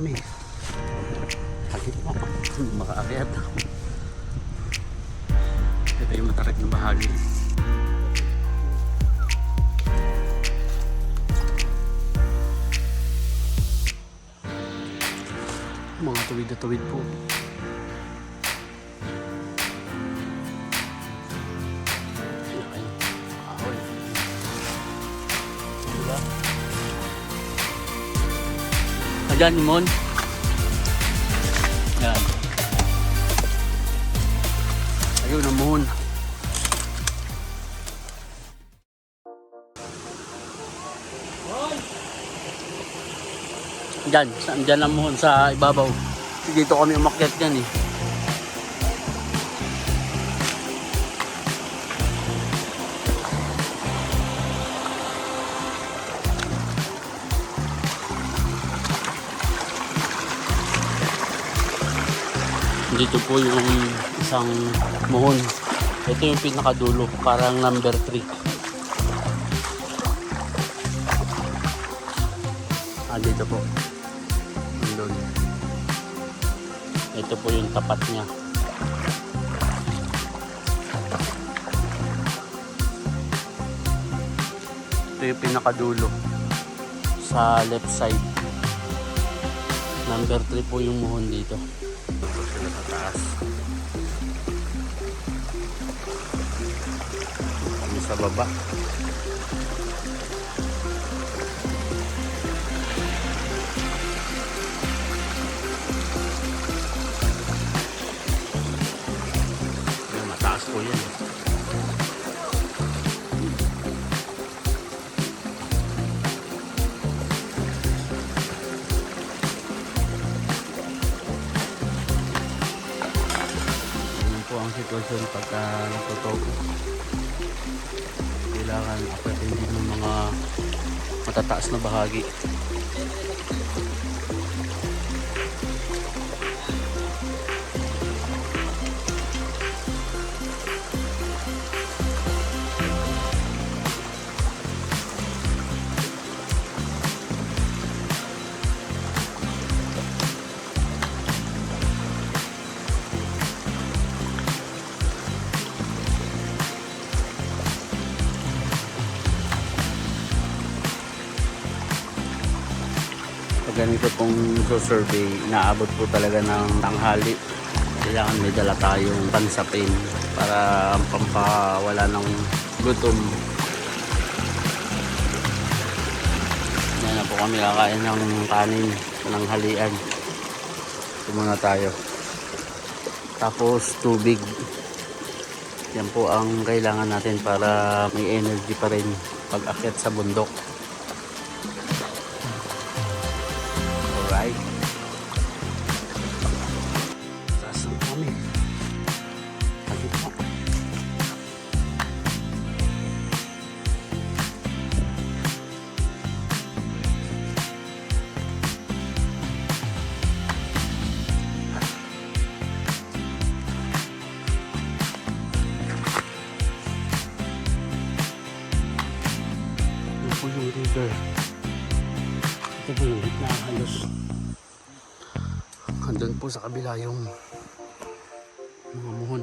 kami. Hagit mo. Makaakyat. Ito yung matarik na bahagi. Mga tuwid na tuwid po. Ayan, Mon. Ayan. Ayun, ang mohon. Diyan ang mohon sa ibabaw. Dito kami umakyat yan eh. Dito po yung isang mohon. Ito yung pinakadulo, parang number 3. Dito po. Doon. Ito po yung tapat niya. Ito yung pinakadulo sa left side. Number 3 po yung mohon dito. Sa taas. Kami sa baba. Ayan, mataas po yan. Ang sitwasyon pagka natutopo, kailangan apatindin ng mga matataas na bahagi. Ganito pong survey, inaabot po talaga ng tanghali. Kailangan may dala tayong pansapin para pampawala ng gutom. Yan na po kami kakain ng kanin ng halian. Ito muna tayo. Tapos tubig. Yan po ang kailangan natin para may energy pa rin pag akyat sa bundok. Alright. Taas na kami. Hagit po. Ito po yung river. Ito po yung gitna halos. Andun po sa kabila yung mga muhon.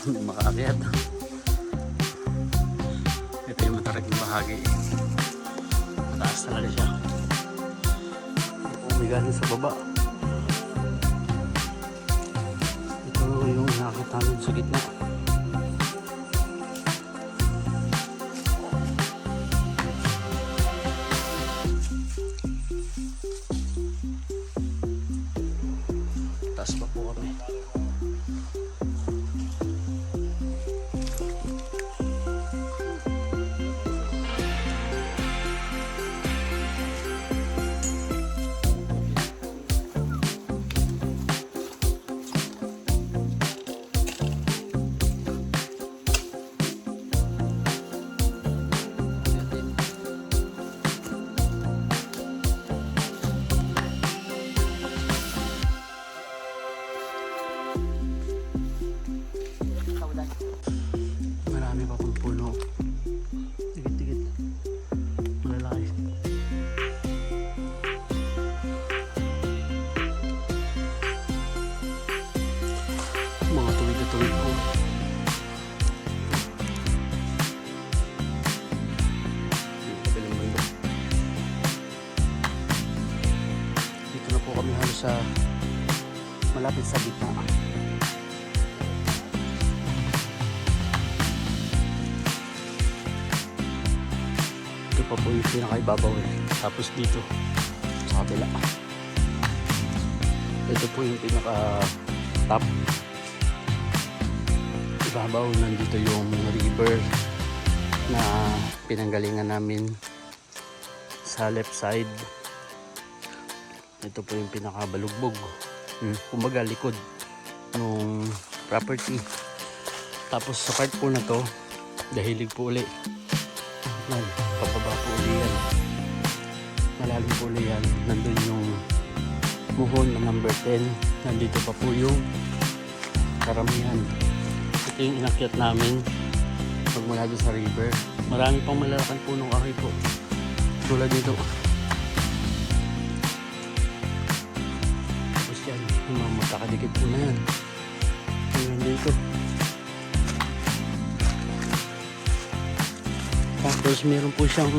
Makaakyat. Ito yung matarik na bahagi. Mataas talaga siya. Umigahin sa baba. Ito yung nakakita namin sa gitna. Taas pa po kami. sa malapit sa gitna. Ito pa po yung pinakaibabaw eh. Tapos dito sa kabila, ito po yung pinaka top. Ibabaw, nandito yung river na pinanggalingan namin sa left side. Ito po yung pinakabalugbog, kumbaga likod nung property. Tapos sa part po na to, dahilig po uli yan, pababa po uli yan, malalim po uli yan. Nandun yung muhon na number 10, nandito pa po yung karamihan. Ito yung inakyat namin pagmula doon sa river. Marami pang malalaking punong kahoy po tulad dito. Tapos yan, yung mga magkakadikit po na yan. Tingnan dito. Tapos meron po siyang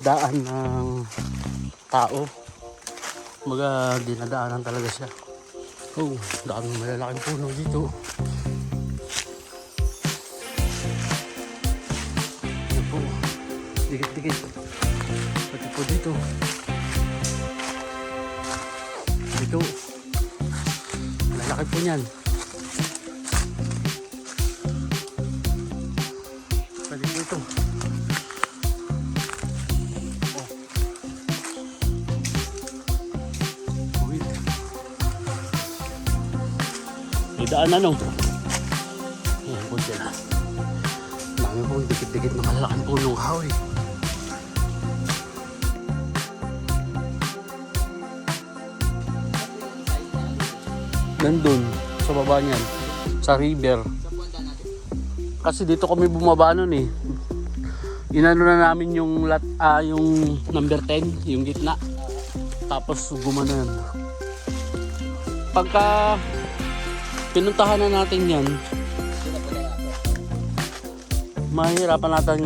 daan ng tao. Mga dinadaanan talaga siya. Oh, daming malalaking puno dito. Ano po, dikit-dikit. Pati po dito. Dito. Malalaki po niyan. Pati dito. May daan ano. Ayan po sila. Dami po dikit-dikit na malalaking punong kahoy. Nandun sa baba niyan, sa river. Kasi dito kami bumaba nun eh. Inano na namin yung yung number 10, yung gitna. Tapos gumanan. Pagka pinuntahan na natin yan, mahirapan natin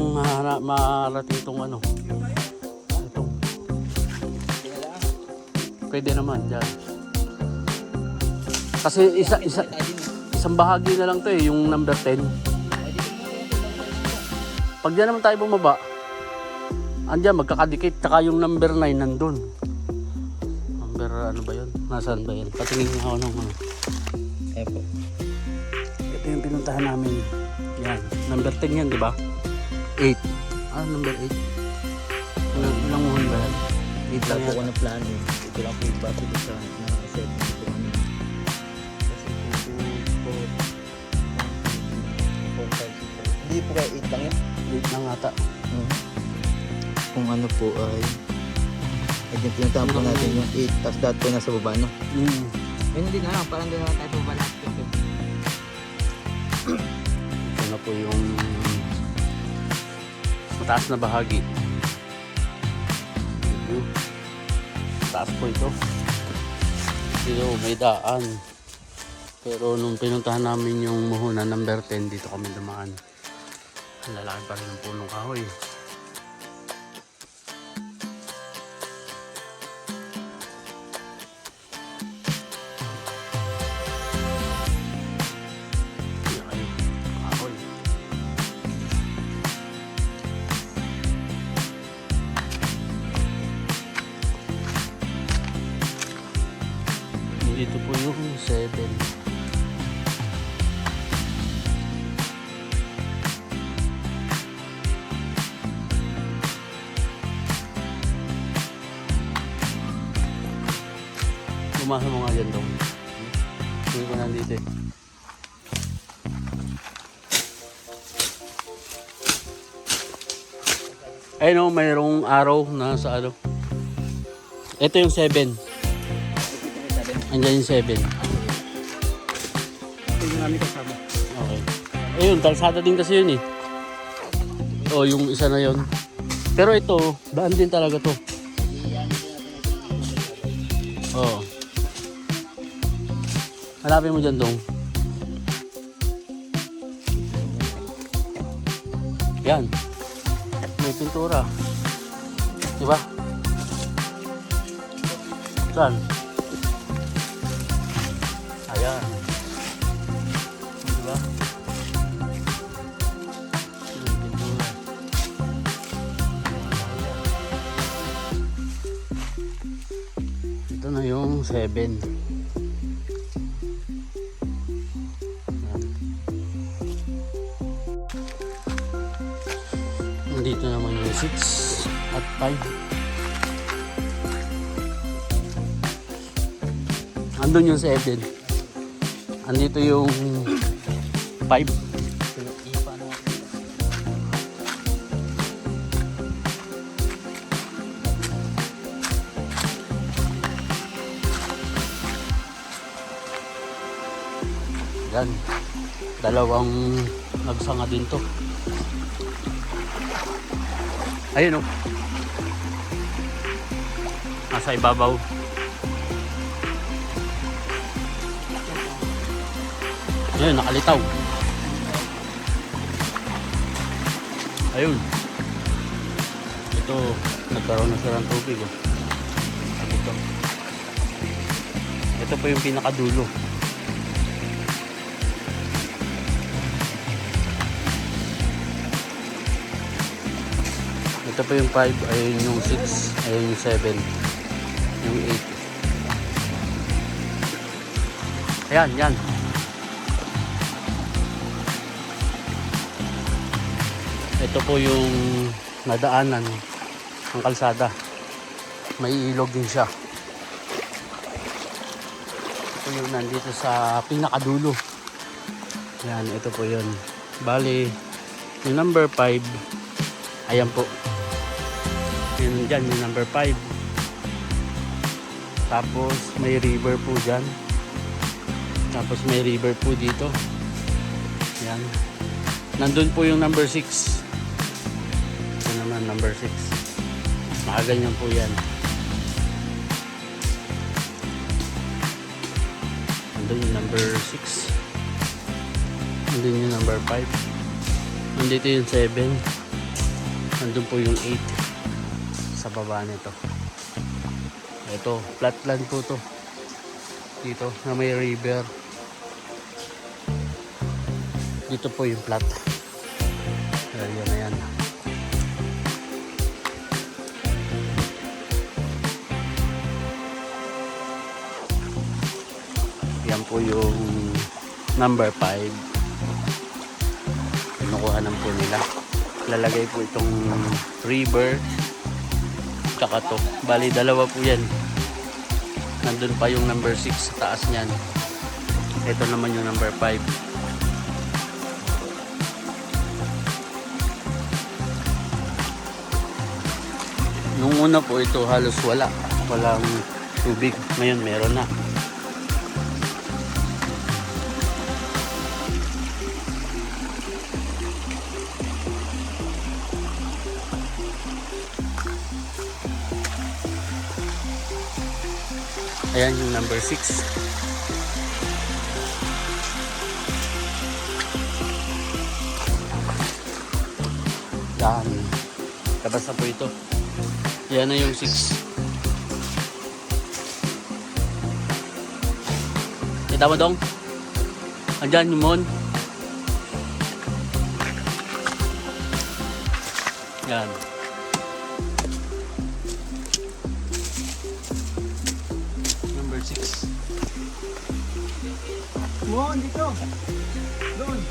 marating itong ano. Ito. Pwede naman dyan. Kasi isang bahagi na lang to eh, yung number 10. Pag dyan naman tayo bumaba, andyan magkakadikit, tsaka yung number 9 nandun. Number ano ba yun? Nasaan ba yan? Patingin nga ako ng ano. Epo. Ito yung pinuntahan namin. Yan. Number 10 yan, di ba? 8. Ah, number 8. Ilang muhon ba yan? 8 lang po ko na plano. Ito lang po yung baso doon sa nakaset. Ito kami. Kasi po 4, 5, 6. Hindi po kaya 8 lang yan? 8 lang ata. Kung ano po ay yung pinuntahan po natin yung 8. Tapos dati po nasa baba, no? Ayun din na lang, parang doon na tayo po balat. Ito na po yung mataas na bahagi. Mataas po ito. Dito may daan. Pero nung pinuntahan namin yung muhunan number 10, dito kami dumaan. Ang lalaki pa rin ng punong kahoy. Dito po yung 7. Umasa mo nga dyan dong. Hindi ko nandito eh. Ayun o, mayroong araw na sa ano. Ito yung 7. Andiyan yung 7. Ito yung namin kasama. Okay. Ayun, talsada din kasi yun eh. O, yung isa na yun. Pero ito, daan din talaga to. Oo. Hanapin mo dyan dong. Yan. May pintura. Diba? Saan? yung 7. Nandito naman yung 6 at 5. Andun yung 7. Andito yung 5. Yan. Dalawang nagsanga din to. Ayun o. Nasa ibabaw. Ayun, nakalitaw. Ayun. Ito, nagkaroon na sila ng tubig. Oh. Ito po yung pinakadulo. Ito po yung 5, ayun yung 6, ayun yung 7, yung 8. Ayan, yan. Ito po yung nadaanan ng kalsada. May ilog din siya. Ito yung nandito sa pinakadulo. Yan, ito po yun. Bali, yung number 5, ayan po. Yun dyan, yung number 5. Tapos may river po dyan. Tapos may river po dito. Yan. Nandun po yung number 6. Ito naman, number 6. Nakaganyan po yan. Nandun yung number 6. Nandun yung number 5. Nandito yung 7. Nandun po yung 8. Sa baba nito. Ito, flatland po to. Dito na may river. Dito po yung flat. Ayan na yan. Yan po yung number 5. Kinukuhanan po nila. Lalagay po itong river. Tsaka to. Bali, dalawa po yan. Nandun pa yung number 6 sa taas niyan. Ito naman yung number 5. Nung una po ito halos walang tubig. Ngayon meron na. Ayan yung number 6. Yan. Labas na po ito. Yan na yung 6. Kita mo dong? Andyan yung mon. Yan. Number 6. Mon, dito. Doon.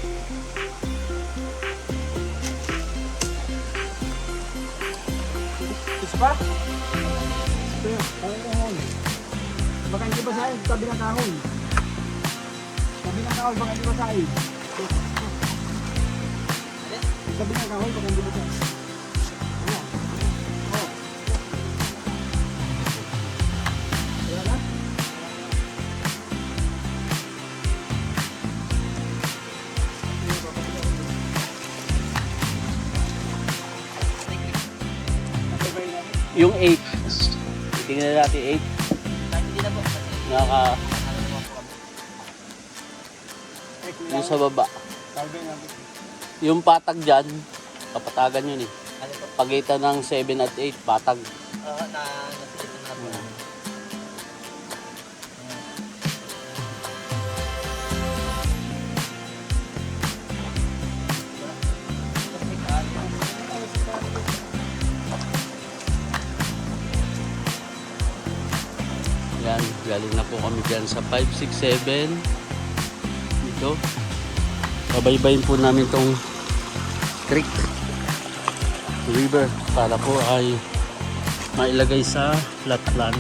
Isa pa? Ito yun. Kahon. Baka hindi ba sa'yo? Tabi ng kahon. Tabi ng kahon, baka hindi ba sa'yo? Tabi ng kahon, baka hindi ba sa'yo? Ano? Oh. Wala na? Yung 8. Tingnan natin 8. Hindi na po. Yung sa baba. Talbay natin. Yung patag dyan, kapatagan yun eh. Ano po? Pagitan ng 7 at 8, patag. Nasilip na po. Yan, Galing na po kami dyan sa 567. Dito. Babaybayin po namin tong creek, river, para po ay mailagay sa flat plan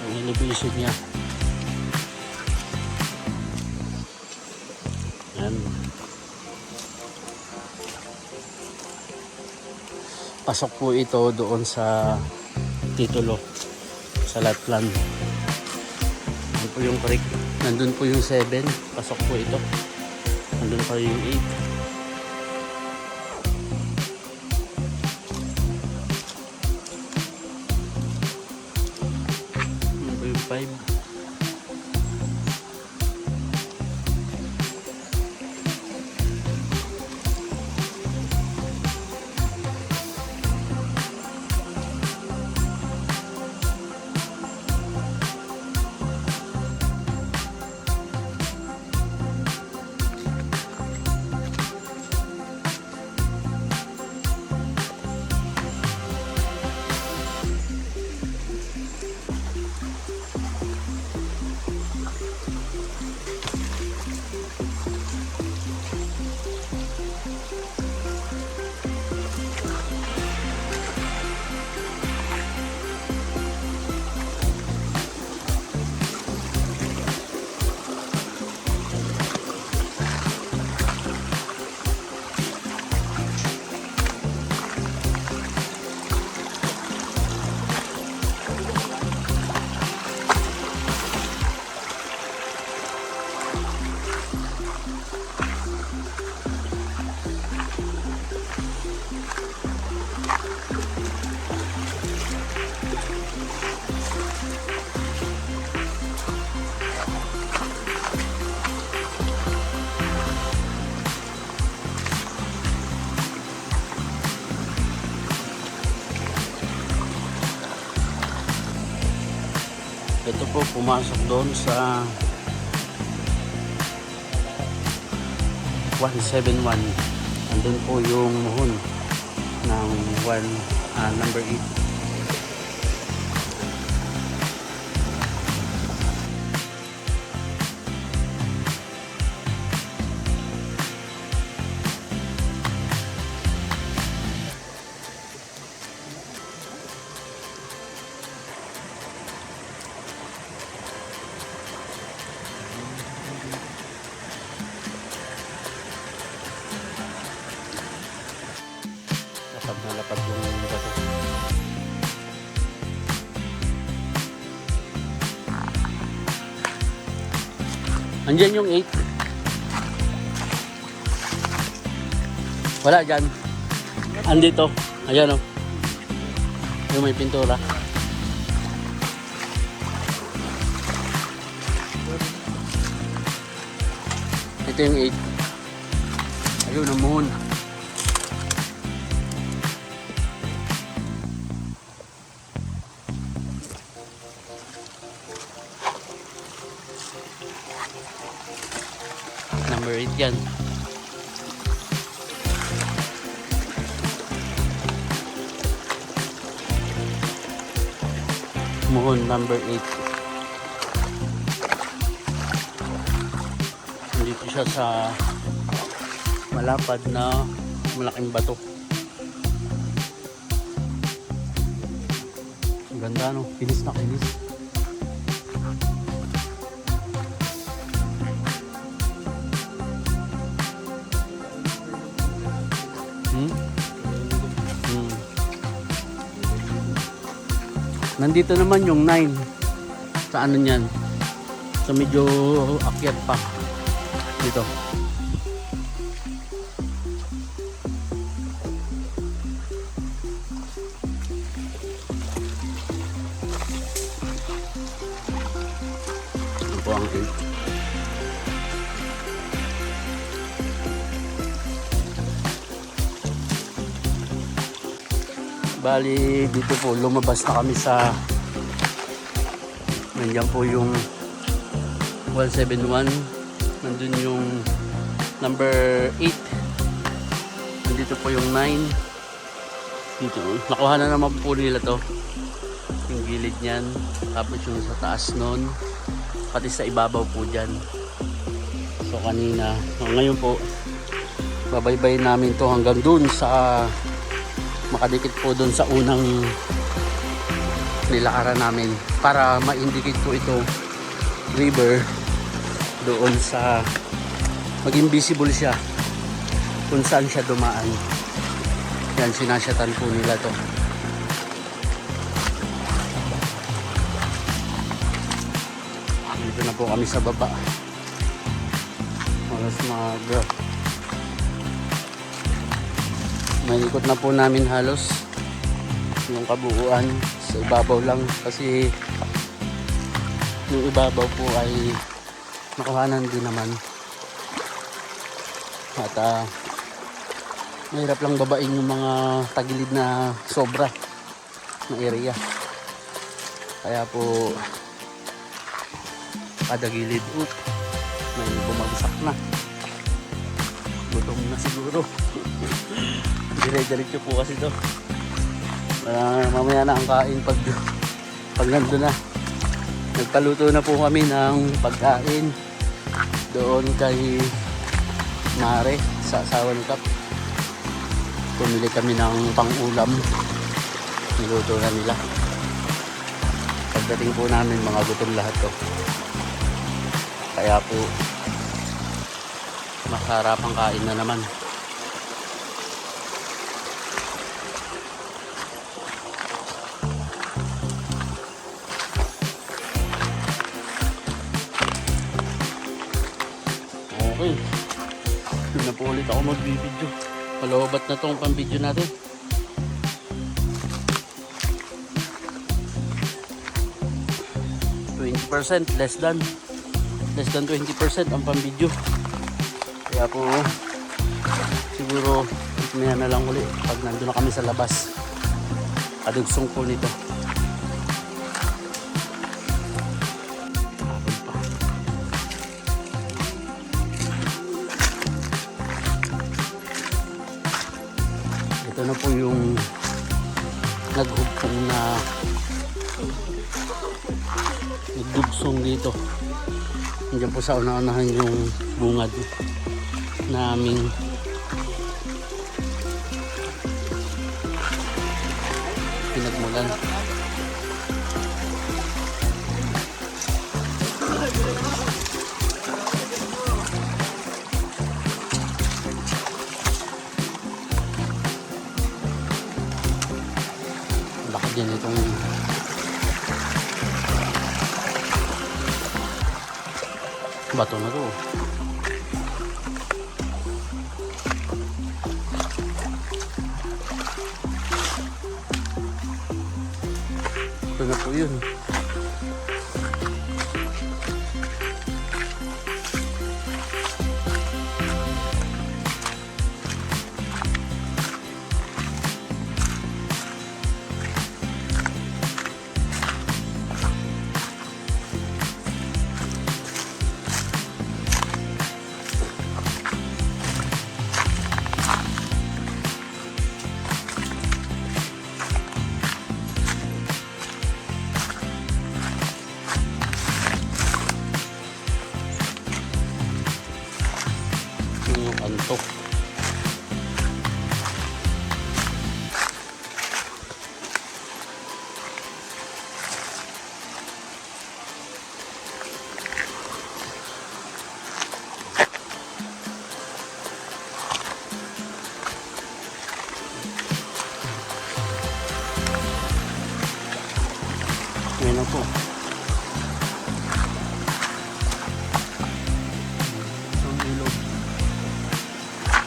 ang elevation niya. Yan. Pasok po ito doon sa titulo sa lot plan. Yan po yung creek. Nandun po yung 7. Pasok po ito. Nandun pa yung 8. Nandun po yung 5. Ito po pumasok doon sa 171. Andun po yung muhon ng number 8. Lapad na lapad yung bato. Andyan yung 8. Wala dyan. Andito. Ayan o. Yung may pintura. Ito yung 8. Ayun ang muhon. Number 8 yan. Muhon number 8. Dito siya sa malapad na malaking bato. Ang ganda no, kinis na kinis. Nandito naman yung 9 sa ano niyan, sa medyo akyat pa dito. Ito po ang 8. Bali dito po lumabas na kami sa, nandiyan po yung 171, nandun yung number 8, nandito po yung 9 dito. Nakuha na naman po nila to yung gilid niyan, tapos yung sa taas nun, pati sa ibabaw po dyan. So kanina, ngayon po babaybay namin to hanggang dun sa makadikit po dun sa unang nilakaran namin para ma-indicate po ito river doon sa maging visible siya kung saan siya dumaan. Yan, sinasyatan po nila to. Dito na po kami sa baba. Oras may ikot na po namin halos yung kabuuan. Sa ibabaw lang kasi yung ibabaw po ay nakuhanan din naman. At mahirap lang babain yung mga tagilid na sobra na area. Kaya po kada gilid may bumagsak na. Gutom na siguro. Dire-diretso po kasi to. Mamaya na ang kain pag nandun na. Nagpaluto na po kami ng pagkain doon kay Mare sa asawa ni Kap. Pumili kami ng pang-ulam. Niluto na nila. Pagdating po namin, mga gutom lahat to. Kaya po masarap ang kain na naman. Okay. Doon na po ulit ako magbibideo. Palawabat na tong pang-video natin. less than 20% ang pang-video. Kaya po siguro maya na lang ulit pag nandun na kami sa labas. Kadugsong po nito. Ito na po yung nagdugsong dito. Diyan po sa una-unahan yung bungad naming pinagmulan. Baka dyan itong bato na to. Ito na po yun. Antok. Ngayon na po.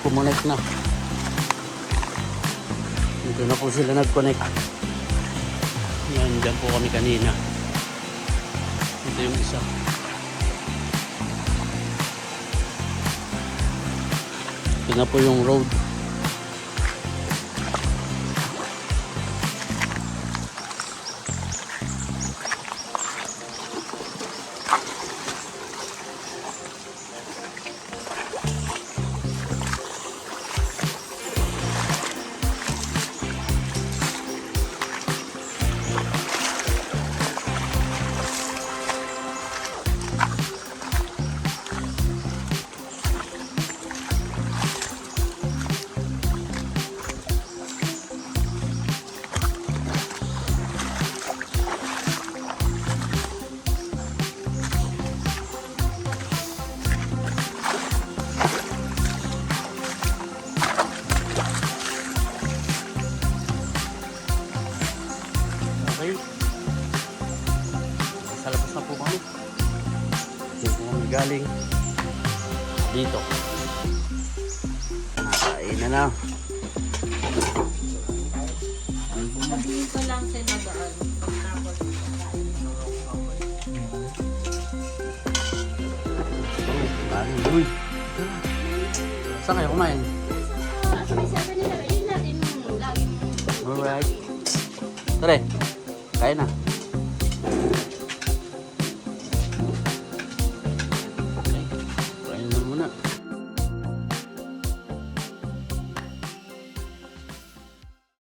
Kumonect na. Dito na po sila nag-connect. Yan, dyan po kami kanina. Ito yung isa. Ito na po yung road. galing dito. Kain na na. Sabihin ko lang sa nagaan. Uy. Saan kayo kumain? Alright. Tara, kain na.